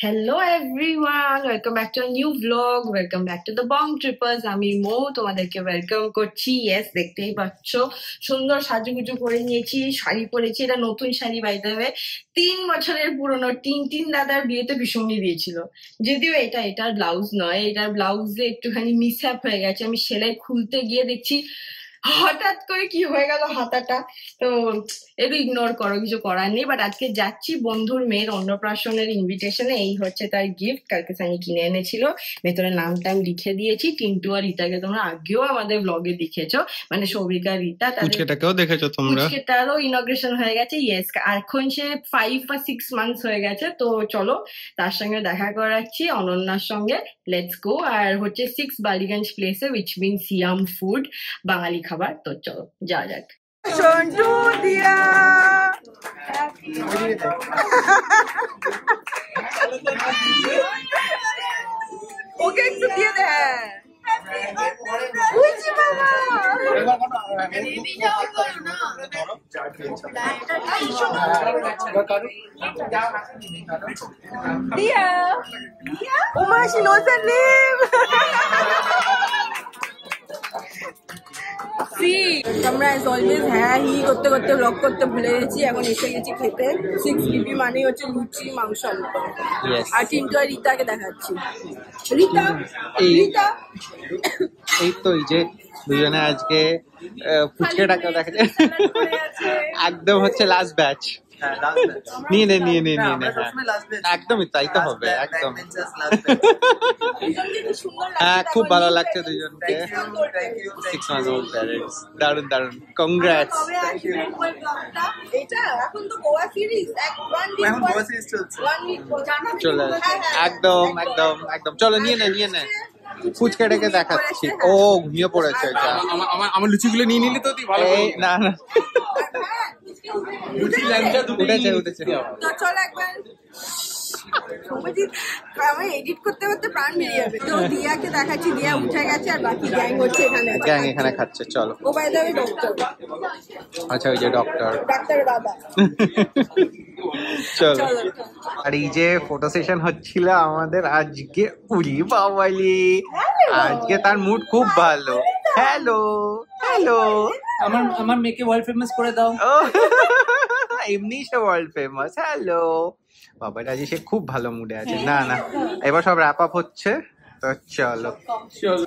Hello everyone, welcome back to a new vlog, welcome back to the Bomb Trippers. আমি মো তোমাদেরকে welcome করছি। Yes, দেখতেই পাচ্ছ সুন্দর সাজুগুজু করে নিয়েছি, শাড়ি পরেছি। এটা নতুন শাড়ি বাই দ্য ওয়ে, 3 বছরের পুরনো। টিন দাদার বিয়েতে ভীষণই দিয়েছিল। যদিও এটার ব্লাউজ নয়, এটার ব্লাউজে একটুখানি মিসহ্যাপ হয়ে গেছে। আমি সেলাই খুলতে গিয়ে দেখছি হঠাৎ করে কি হয়ে গেল হাতাটা। তো একটু ইগনোর করো, কিছু করার নেই। বাট আজকে যাচ্ছি বন্ধুর মেয়ের অন্নপ্রাশনের ইনভিটেশনে। এই হচ্ছে তার গিফট, কালকে সানি কিনে এনেছিল। ভেতরে নাম টাম লিখে দিয়েছি। টিন্টু আর রীতাকে তোমরা আগেও আমাদের ব্লগে দেখেছো, মানে সৌভিকা রীতা, পুচকেটাকেও দেখেছো তোমরা। পুচকেটারও ইনগ্রেশন হয়ে গেছে। ইয়েস, এখন সে 5 বা 6 মান্থস হয়ে গেছে। তো চলো তার সঙ্গে দেখা করাচ্ছি, অনন্যার সঙ্গে। Let's go. আর হচ্ছে 6 বালিগঞ্জ প্লেসে, উইচ মিন সিয়াম ফুড, বাঙালি খাবার। তো চলো যা যাক। সন্টু দিয়া ওকে একটু দিয়ে দে। দিয়া ওমা, she knows her name. আমরা as always হ্যাঁ হি করতে করতে ব্লগ করতে ভুলে গেছি। এখন এসে গেছি খেতে। 6 বিপি মানে হচ্ছে লুচি, মাংস, আলু। আর টিন্টু আর রীতাকে দেখাচ্ছি। রীতা এই তো এই যে দুজনে আজকে ফুচকেটাকে দেখাচ্ছে। একদম হচ্ছে লাস্ট ব্যাচ। নিয়ে নে। একদমই তাই তো হবে, একদম। হ্যাঁ, খুব ভালো লাগছে দুজনকে। 6 months old parents, দারুন। কংগ্রাটস। চলে একদম চলো নিয়ে নে। ফুচকাটাকে দেখাচ্ছি। ও ঘুমিয়ে পড়েছে। আমার লুচিগুলো নিয়ে নিলি তো তুই? ভালো না উঠেছে। আমি এডিট করতে প্রাণ বেরিয়ে যাবে। তো দিয়াকে দেখাচ্ছি, দিয়া উঠে গেছে আর বাকি গ্যাং হচ্ছে এখানে খাচ্ছে। চলো। ও বাই দ্য ওয়ে ডক্টর। আচ্ছা, ওই যে ডাক্তার বাবা। চলো। আর এই যে ফটো সেশন হচ্ছিল আমাদের আজকে। উরি বাবালি, আজকে তার মুড খুব ভালো। হ্যালো আমার মেয়েকে ওয়ার্ল্ড ফেমাস করে দাও। এমনি সে ওয়ার্ল্ড ফেমাস। হ্যালো বাবাটা, আজ সে খুব ভালো মুডে আছে। না এবার সব র্যাপ আপ হচ্ছে। তো চলো।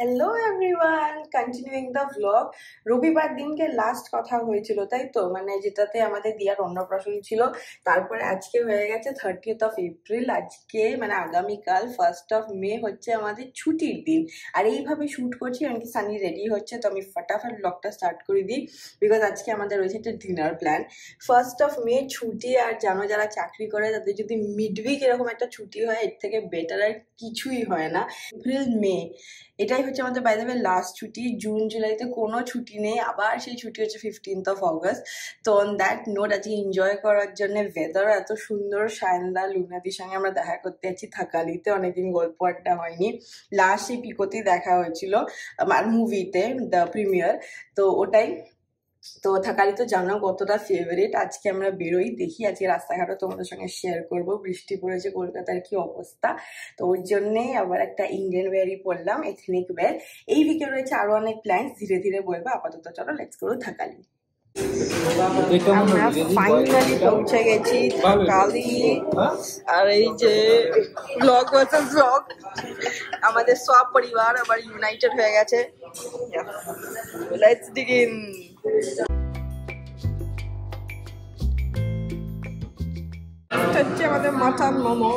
Hello everyone, continuing the blog. রবিবার দিনকে লাস্ট কথা হয়েছিল, তাই তো? মানে যেটাতে আমাদের দিয়ার অন্নপ্রাশন ছিল। তারপরে আজকে হয়ে গেছে 30th of April। আজকে মানে আগামীকাল 1st of May হচ্ছে আমাদের ছুটির দিন। আর এইভাবে শুট করছি কারণ কি সানি রেডি হচ্ছে। তো আমি ফটাফট ব্লগটা স্টার্ট করে দিই, বিকজ আজকে আমাদের রয়েছে একটা dinner plan. 1st of May ছুটি। আর জানো যারা চাকরি করে তাদের যদি মিডউইক এরকম একটা ছুটি হয়, এর থেকে বেটার আর কিছুই হয় না। এপ্রিল মে এটাই হচ্ছে আমাদের বাই দ্য ওয়ে লাস্ট ছুটি। জুন জুলাইতে কোনো ছুটি নেই। আবার সেই ছুটি হচ্ছে 15th of August। তো অন দ্যাট নোট আজকে এনজয় করার জন্য ওয়েদার এত সুন্দর। সায়নদা লুনাদির সঙ্গে আমরা দেখা করতে যাচ্ছি থাকালিতে। অনেকদিন গল্প আড্ডা হয়নি। লাস্ট সেই পিকোতেই দেখা হয়েছিল, আর মুভিতে দ্য প্রিমিয়ার। তো ওটাই। তো থাকালি তো জানো কতটা ফেভারিট। আজকে আমরা বেরোই, দেখি আজকে রাস্তাঘাটও তোমাদের সঙ্গে শেয়ার করবো। বৃষ্টি পড়েছে, কলকাতার কি অবস্থা। তো ওর জন্যেই আবার একটা ইন্ডিয়ান ওয়্যারই পরলাম, এথনিক ওয়্যার। এই উইকে রয়েছে আরো অনেক প্ল্যান্স, ধীরে ধীরে বলবো। আপাতত চলো লেটস গো থাকালি। আমরা ফাইনালি পৌঁছে গেছি থাকালি। আর এই যে ব্লগ ভার্সেস ব্লগ, আমাদের সব পরিবার আবার ইউনাইটেড হয়ে গেছে। Let's begin. হচ্ছে আমাদের মাথার মোমো।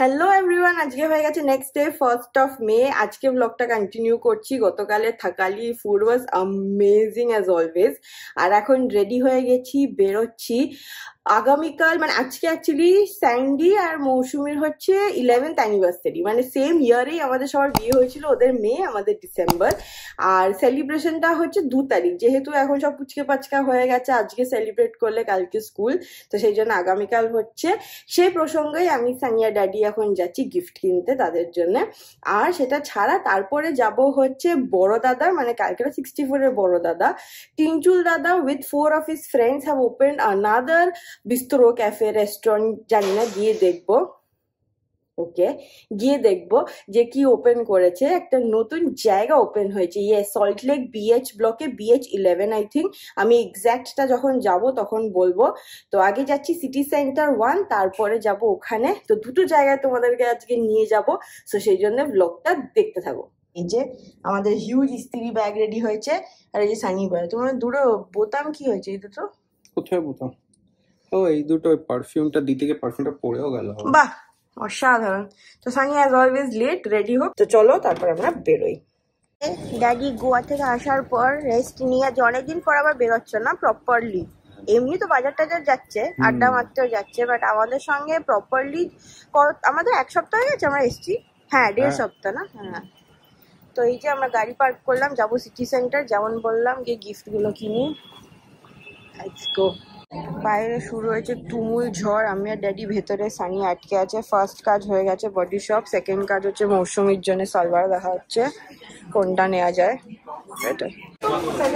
হ্যালো এভরিওয়ান, আজকে হয়ে গেছে next day 1st of May। আজকে ব্লগটা কন্টিনিউ করছি। গতকালে Thakali food was amazing as always. আর এখন রেডি হয়ে গেছি, বেরোচ্ছি। আগামীকাল মানে আজকে অ্যাকচুয়ালি স্যান্ডি আর মৌসুমীর হচ্ছে 11th অ্যানিভার্সারি, মানে সেম ইয়ারেই আমাদের সবার বিয়ে হয়েছিল, ওদের মে আমাদের ডিসেম্বর। আর সেলিব্রেশনটা হচ্ছে 2 তারিখ, যেহেতু এখন সব পুচকে পাচকা হয়ে গেছে, আজকে সেলিব্রেট করলে কালকে স্কুল, তো সেই জন্য আগামীকাল হচ্ছে। সেই প্রসঙ্গেই আমি সানিয়া ড্যাডি এখন যাচ্ছি গিফট কিনতে তাদের জন্য। আর সেটা ছাড়া তারপরে যাব হচ্ছে বড় দাদা, মানে ক্যালকাটা 64-এর বড় দাদা টিনচুল দাদা with 4 of his friends have opened another bistro cafe restaurant, জানি না, গিয়ে দেখবো। ওকে, গিয়ে দেখবো যে কি ওপেন করেছে। একটা নতুন জায়গা ওপেন হয়েছে, ইয়ে সল্টলেক BH ব্লকে BH11 আই থিঙ্ক। আমি এক্স্যাক্টটা যখন যাব তখন বলবো। তো আগে যাচ্ছি সিটি সেন্টার 1, তারপরে যাব ওখানে। তো দুটো জায়গায় তোমাদেরকে আজকে নিয়ে যাব, তো সেই জন্য ব্লগটা দেখতে থাকো। এই যে আমাদের হিউজ ইস্ত্রি ব্যাগ রেডি হয়েছে, আর এই যে সানি বয়। তোমার দুটো বোতাম কি হয়েছে এই দুটো? কোথায় বোতাম? ও এই দুটো পারফিউমটা দিতে গিয়ে পারফিউমটা পড়েও গেল। বাহ, অসাধারণ। তো Sunny as always late, ready হোক। তো চলো তারপর আমরা বেরোই। ড্যাডি গোয়া থেকে আসার পর রেস্ট নিয়ে, আজ অনেকদিন পর আবার বেরোচ্ছে না প্রপারলি। এমনি তো বাজার টাজার যাচ্ছে, আড্ডা মারতেও যাচ্ছে, বাট আমাদের সঙ্গে প্রপারলি আমাদের 1 সপ্তাহ হয়ে গেছে আমরা এসছি। হ্যাঁ, 1.5 সপ্তাহ না? হ্যাঁ। তো এই যে আমরা গাড়ি পার্ক করলাম, যাবো সিটি সেন্টার, যেমন বললাম, গিয়ে গিফটগুলো কিনি। Let's go. বাইরে শুরু হয়েছে তুমুল ঝড়, আমি আর ড্যাডি ভেতরে, সানি আটকে আছে। ফার্স্ট কাজ হয়ে গেছে বডি শপ, সেকেন্ড কাজ হচ্ছে মৌসুমীর জন্য সালভার দেখা হচ্ছে কোনটা নেওয়া যায় এটাই।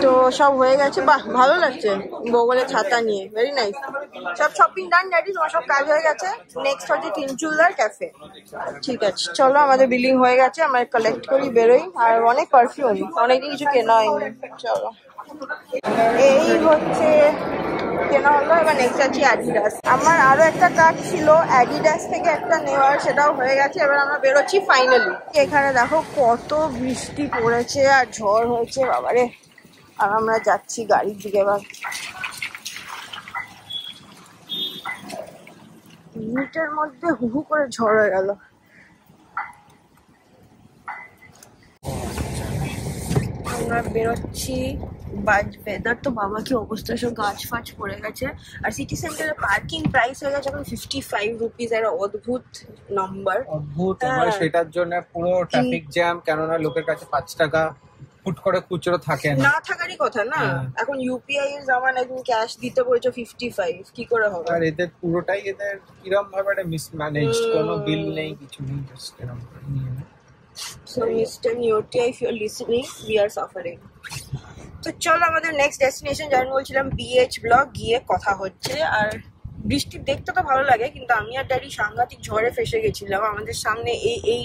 তো সব হয়ে গেছে, বাহ ভালো লাগছে বগলে ছাতা নিয়ে, ভেরি নাইস। সব শপিং ডান ড্যাডি, তোমার সব কাজ হয়ে গেছে। নেক্সট হচ্ছে টিনচুলদার ক্যাফে। ঠিক আছে, চলো আমাদের বিলিং হয়ে গেছে, আমরা কালেক্ট করি, বেরোই। আর অনেক পারফিউম, অনেকদিন কিছু কেনা হয়নি। চলো, এই হচ্ছে কেনা হলো। এবার নেক্সট আছে অ্যাডিডাস। আমার আরো একটা কাজ ছিল অ্যাডিডাস থেকে একটা নেওয়ার, সেটাও হয়ে গেছে। এবার আমরা বেরোচ্ছি ফাইনালি। এখানে দেখো কত বৃষ্টি পড়েছে আর ঝড় হয়েছে, বাবারে। আর আমরা যাচ্ছি গাড়ির দিকে। এবার মিনিটের মধ্যে হুহু করে ঝড় হয়ে গেল। আমরা বেরোচ্ছি, ওয়েদার তো বাবা কি অবস্থা, সব গাছ ফাছ পড়ে গেছে। আর সিটি সেন্টারের পার্কিং প্রাইস হয়ে গেছে এখন 55 রুপিস, একটা অদ্ভুত নাম্বার। অদ্ভুত। সেটার জন্য পুরো ট্রাফিক জ্যাম, কেননা লোকের কাছে 5 টাকা ফুট করে খুচরো থাকে না, থাকারই কথা না। এখন ইউপিআই এর জামানা, একদম ক্যাশ দিতে বলছো 55, কি করে হবে? আর এদের পুরোটাই এদের কিরম ভাবে একটা মিসম্যানেজড, কোনো বিল নেই, কিছু নেই, জাস্ট এরকম করে নিয়ে নেয়। So Mr. Nyotia, if you're listening, we are suffering. তো চলো আমাদের নেক্সট ডেস্টিনেশন, যেমন বলছিলাম BH ব্লক, গিয়ে কথা হচ্ছে। আর বৃষ্টি দেখতে তো ভালো লাগে, কিন্তু আমি আর ড্যাডি সাংঘাতিক ঝড়ে ফেসে গেছিলাম। আমাদের সামনে এই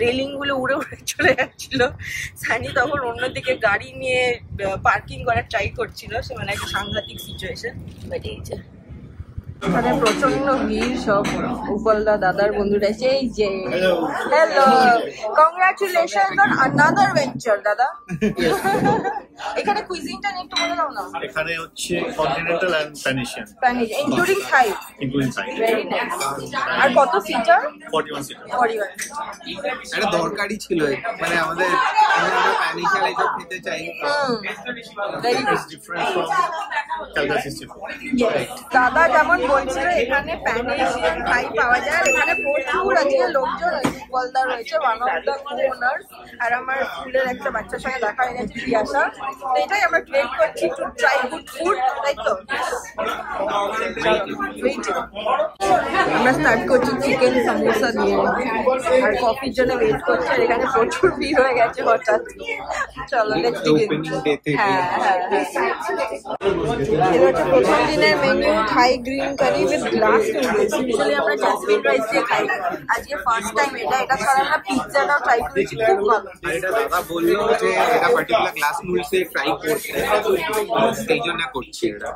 রেলিং গুলো উড়ে উড়ে চলে যাচ্ছিল। সানি তখন অন্যদিকে গাড়ি নিয়ে পার্কিং করার ট্রাই করছিল, সে মানে একটা সাংঘাতিক সিচুয়েশন। বাট এই যে মানে প্রচন্ড ভিড়, সব উপলদা দাদার বন্ধুরা এসে। এই যে hello, congratulation on another venture দাদা। এখানে কুইজিনটা একটু বলে দাও না। এখানে হচ্ছে continental and Spanish, including Thai. Very nice. আর কত সিটার? 41 সিটার। 41। এটা দরকারি ছিল, মানে আমাদের স্প্যানিশ এটা খেতে চাই। Very different from Calcutta 64। দাদা যেমন বলছিল এখানে স্প্যানিশ থাই পাওয়া যায়, এখানে প্রচুর আজকে লোকজন। গোপালদা রয়েছে, ওয়ান অফ দ্য ওনার্স। আর আমার স্কুলের একটা বাচ্চার সঙ্গে দেখা হয়ে গেছে, প্রিয়াশা। তো এটাই আমরা ট্রেড করছি টু ট্রাই গুড ফুড, তাই তো? আমরা স্টার্ট করছি চিকেন সামোসা দিয়ে, আর কফির জন্য ওয়েট করছি। আর এখানে প্রচুর ভিড় হয়ে গেছে হঠাৎ। চলো লেটস বিগিন। হ্যাঁ হ্যাঁ হ্যাঁ, এটা হচ্ছে প্রথম দিনের menu, Thai green curry with glass noodles. Usually আমরা জ্যাসমিন রাইস দিয়ে খাই, আজকে ফার্স্ট টাইম এটা ছাড়া আমরা পিৎজাটাও ট্রাই করেছি, খুব ভালো। আর এটা দাদা বললো যে এটা পার্টিকুলার গ্লাস নুডলস এ ফ্রাই করছে, সেই জন্য করছি এটা।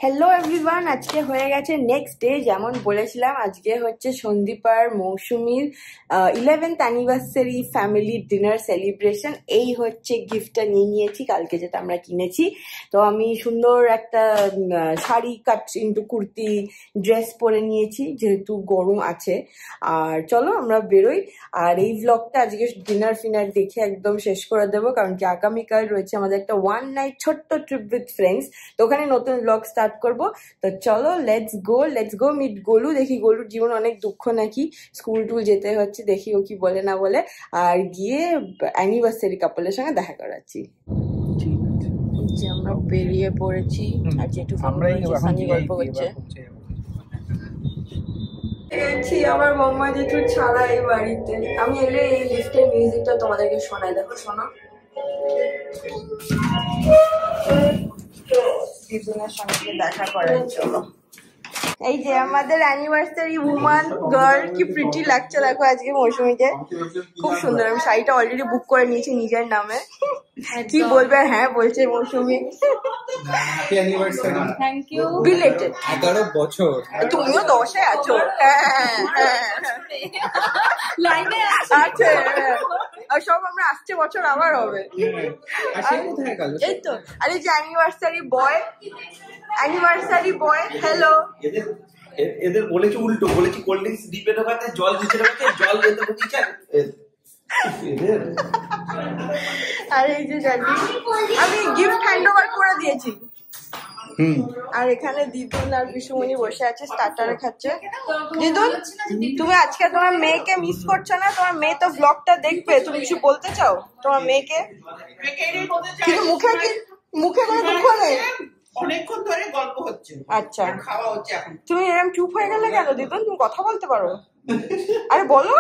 হ্যালো এভরিওয়ান, আজকে হয়ে গেছে নেক্সট ডে। যেমন বলেছিলাম, আজকে হচ্ছে সন্দীপার মৌসুমীর 11th anniversary family dinner celebration. এই হচ্ছে গিফটটা নিয়ে নিয়েছি কালকে, যেটা আমরা কিনেছি। তো আমি সুন্দর একটা sari cut into kurti dress পরে নিয়েছি, যেহেতু গরম আছে। আর চলো আমরা বেরোই। আর এই ব্লগটা আজকে ডিনার ফিনার দেখে একদম শেষ করে দেবো, কারণ কি আগামীকাল রয়েছে আমাদের একটা 1 নাইট ছোট্ট ট্রিপ উইথ ফ্রেন্ডস। তো ওখানে নতুন ব্লগ স্টার্ট করবো। তো চলো লেটস গো মিট গোলু। দেখি গোলুর জীবন অনেক দুঃখ নাকি, স্কুল টুল যেতে হচ্ছে, দেখি ও কি বলে না বলে। আর গিয়ে অ্যানিভার্সারি কাপলের সঙ্গে দেখা করাচ্ছি। যে আমরা বেরিয়ে পড়েছি, আর যেটু সানি গল্প করছে। আমার মাম্মা যেটু ছাড়া এই বাড়িতে। আমি এলে এই লিফটের মিউজিকটা তোমাদেরকে শোনাই, দেখো শোনো। দিদুনের সঙ্গে দেখা করার জন্য। এই যে আমাদের অ্যানিভার্সারি উমান গার্ল, কি প্রিটি লাগছে দেখো আজকে মৌসুমীকে, খুব সুন্দর। আমি শাড়িটা অলরেডি বুক করে নিয়েছি নিজের নামে। কি বলবে? হ্যাঁ বলছে Mousumi. Happy anniversary. Thank you. Belated 11 বছর। তুমিও 10-এ আছো। লাইনে আছে। আর সব আমরা আসছে বছর আবার হবে। এই তো। আর এই যে অ্যানিভার্সারি বয়, হ্যালো। এদের বলেছি উল্টো, বলেছি কোল্ড ড্রিঙ্কস ডিপে ঢোকাতে, জল দিতে ঢোকাতে, জল দিতে ঢুকিয়েছে। আর এই যে জানি আমি গিফট হ্যান্ড ওভার করে দিয়েছি। আর এখানে দিদুন আর বিশুমণি বসে আছে, স্টার্টারে খাচ্ছে। দিদুন, তুমি আজকে তোমার মেয়েকে মিস করছো না? তোমার মেয়ে তো ব্লগটা দেখবে, তুমি কিছু বলতে চাও তোমার মেয়েকে? কিন্তু মুখে কোনো দুঃখ নেই। অনেকক্ষণ ধরে গল্প হচ্ছে। আচ্ছা, খাওয়া হচ্ছে এখন। তুমি এরকম চুপ হয়ে গেলে কেন দিদুন? তুমি কথা বলতে পারো, আরে বলো।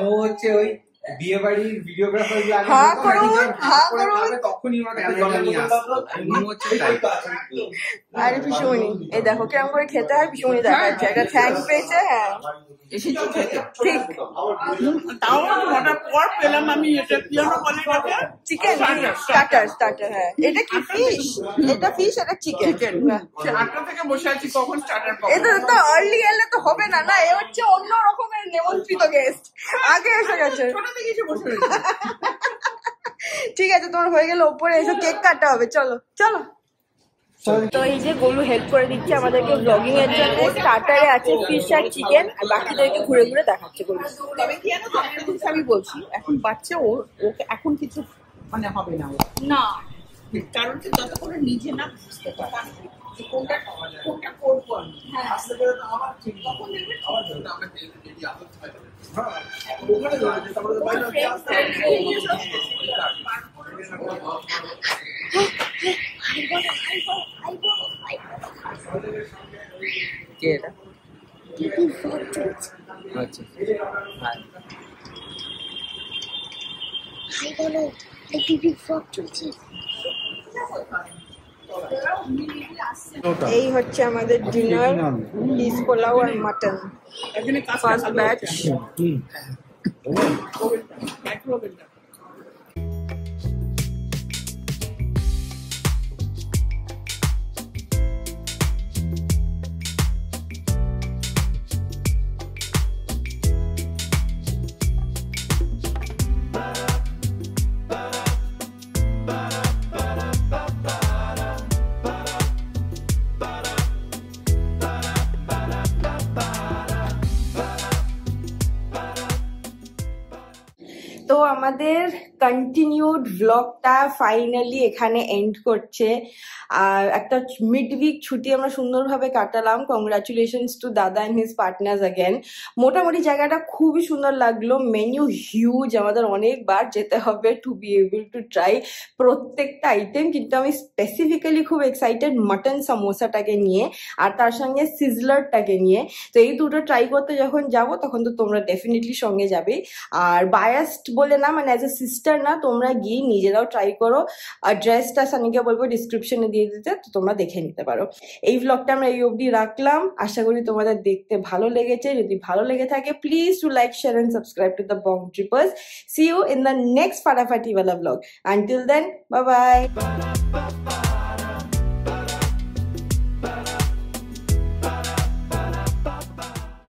ও হচ্ছে ওই বিয়ে বাড়ির ভিডিওগ্রাফার গুলো আগে তখনই ওরা ক্যামেরা নিয়ে আসতো। আরে পিসুমণি, এই দেখো কেমন করে খেতে হয়। পিসুমণি দেখাচ্ছে একটা থ্যাঙ্ক পেয়েছে। হ্যাঁ এসেছি খেতে। ঠিক। তাও হঠাৎ পর পেলাম আমি এটা পিয়ানো বলে কাকে চিকেন স্টার্টার। হ্যাঁ, এটা কি ফিশ? এটা ফিশ, এটা চিকেন। সে 8টা থেকে বসে আছি, কখন স্টার্টার পাবো? এটা তো আর্লি এলে তো হবে না। না, এ হচ্ছে অন্য রকমের নিমন্ত্রিত গেস্ট, আগে এসে গেছে। ছোট থেকে এসে বসে রয়েছে। ঠিক আছে, তোমার হয়ে গেলে ওপরে এসে কেক কাটা হবে। চলো। তো এই যে গোলু হেল্প করে দিচ্ছে আমাদেরকে ব্লগিং এর জন্য। স্টার্টারে আছে ফিশ আর চিকেন, আর বাকিদেরকে ঘুরে ঘুরে দেখাচ্ছে গোলু। তবে কি জানো তো, আমি বলছি এখন বাচ্চা ওকে এখন কিছু মানে হবে না না, কারণ কি যতক্ষণ নিজে না বুঝতে পারে কোনটা করবো আমি। আসতে গেলে তো আমার ঠিক তখন দেখবে কে এটা? আচ্ছা, এই হচ্ছে আমাদের ডিনার, পিস পোলাও আর মাটন, ফার্স্ট ব্যাচ। তো আমাদের কন্টিনিউড ব্লগটা ফাইনালি এখানে এন্ড করছে। আর একটা মিড উইক ছুটি আমরা সুন্দরভাবে কাটালাম। কংগ্রাচুলেশনস টু দাদা অ্যান্ড হিজ পার্টনার্স অ্যাগেন। মোটামুটি জায়গাটা খুবই সুন্দর লাগলো। মেনু হিউজ, আমাদের অনেকবার যেতে হবে to be able to try প্রত্যেকটা আইটেম। কিন্তু আমি স্পেসিফিক্যালি খুব এক্সাইটেড মাটন সামোসাটাকে নিয়ে, আর তার সঙ্গে সিজলারটাকে নিয়ে। তো এই দুটো ট্রাই করতে যখন যাব তখন তো তোমরা ডেফিনেটলি সঙ্গে যাবে। আর বায়াসড বলে না, মানে অ্যাজ এ সিস্টার না, তোমরা গিয়ে নিজেরাও ট্রাই করো। অ্যাড্রেসটা সানিকে বলবো ডিসক্রিপশনে দিয়ে দিতে, তো তোমরা দেখে নিতে পারো। এই ভ্লগটা আমরা এই অবধি রাখলাম। আশা করি তোমাদের দেখতে ভালো লেগেছে। যদি ভালো লেগে থাকে, please to like, share and subscribe to the Bong Trippers. See you in the next Farafati wala vlog. Until then, bye bye.